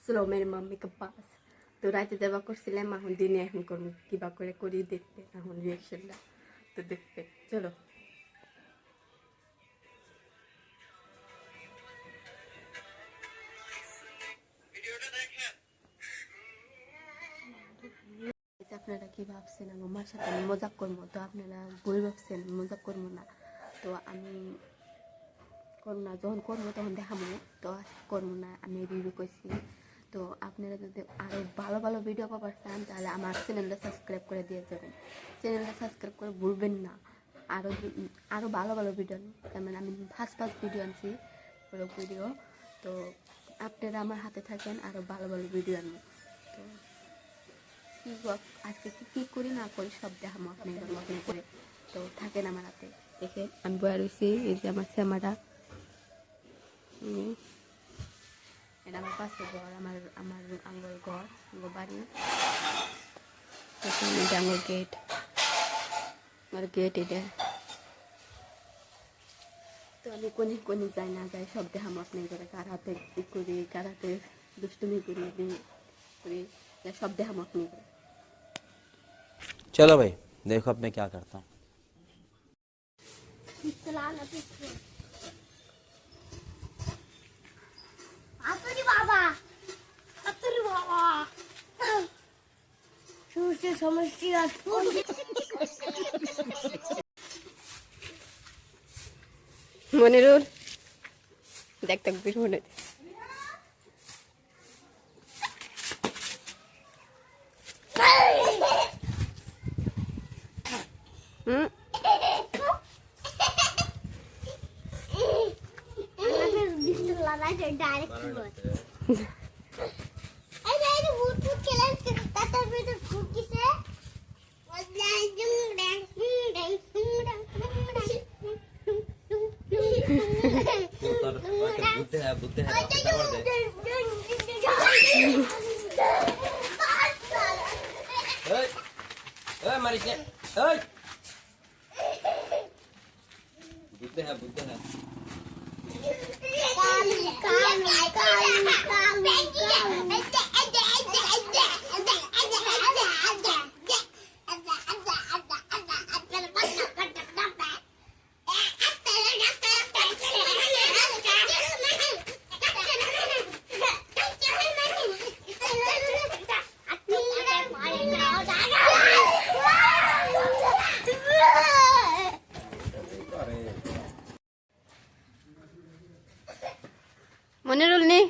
चलो मेरी मम्मी के पास तो राते देवा করছিলাম এখন দিনে এখন করব কিবা করে করি দেখতে এখন রিঅ্যাকশনটা তো দেখতে চলো ভিডিওটা দেখেন আপনারা কি ভাবছেন আমার মার সাথে মজাক করব তো আপনারা ভুল ভাবছেন মজাক করব না তো আমি করব না যখন করব তখন দেখাবো তো করব না আমি রিভিউ করছি তো আপনারা যদি আরো ভালো ভালো ভিডিও পাবার চান তাহলে আমার চ্যানেলটা সাবস্ক্রাইব করে দিয়ে যাবেন চ্যানেলটা সাবস্ক্রাইব করে ভুলবেন না আরো আরো ভালো ভালো ভিডিও যেমন আমি ফার্স্ট ভিডিও আনছি পুরো ভিডিও তো আপনারা আমার হাতে থাকেন আরো ভালো ভালো ভিডিও আনবো তো কি আজকে কি করি না করি সব দেখাবো আপনাদের মতন করে তো থাকেন আমার হাতে দেখে আমি বয়া রয়েছি এই যে আমার শ্যামাটা এটা আমার পাশে ঘর আমার আমার আঙ্গুর ঘর আঙ্গুর বাড়ি এটা আঙ্গুর গেট আমার গেট এটা তো আমি কোনে কোনে যাই না যাই সব দেখাবো আপনাদের কার হাতে কি করি কার হাতে দুষ্টুমি করি सब दे हम अपनी चलो भाई देखो अब मैं क्या करता हूँ समस्या मनिरुल देख तक भी होने बुद्धे हैं मनिरुल ने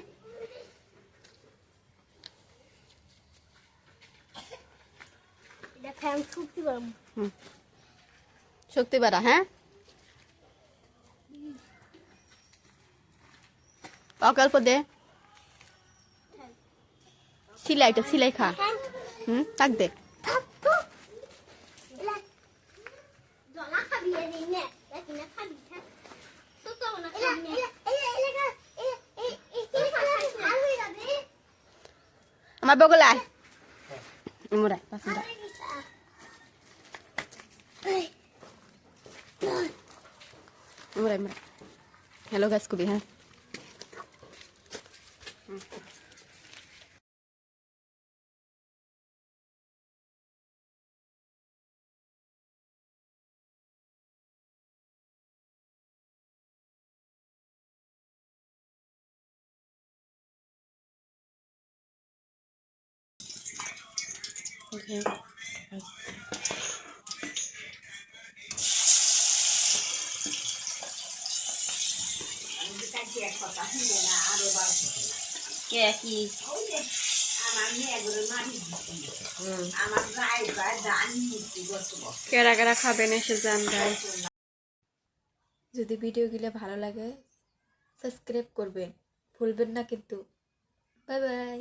शक्ति बारा हैं अकल्प दे सिलाई खा तक दे আমার বগলায় মুরাই পাসন্দা মুরাই हेलो गाइस को भी है Okay. কেরা কেরা খাবেন এসে জানবেন যদি ভিডিওগুলো ভালো লাগে সাবস্ক্রাইব করবেন ভুলবেন না কিন্তু বাই বাই